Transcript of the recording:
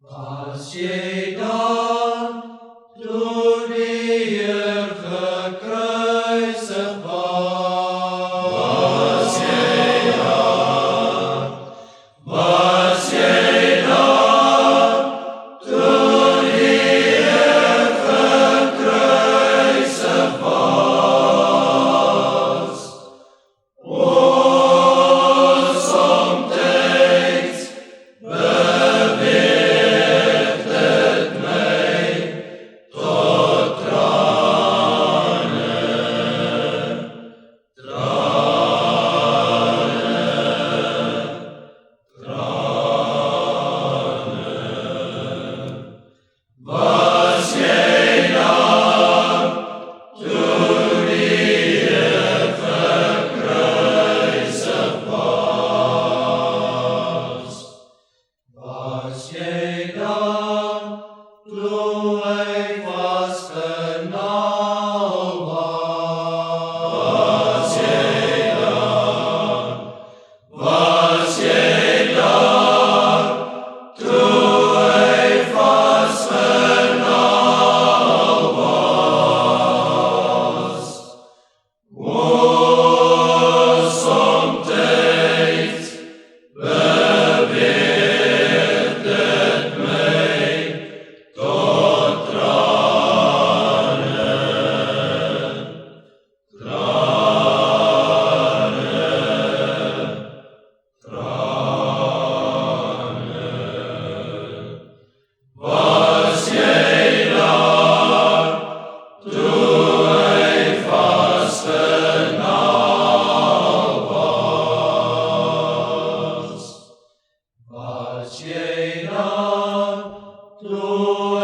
Als jij dan door die eeuw gekruisigd was jij dan door die eeuw gekruisigd was. O, somtijds beweegt het mij tot tranen, Was jij dan toen die eeuw gekruisigd was? Was jij dan toen hij vastgenageld was? Was jij dan toen hij vastgenageld was? O, somtijds beweegt het mij tot tranen, Was jij dan toen hij vastgenageld was? Was jij dan toen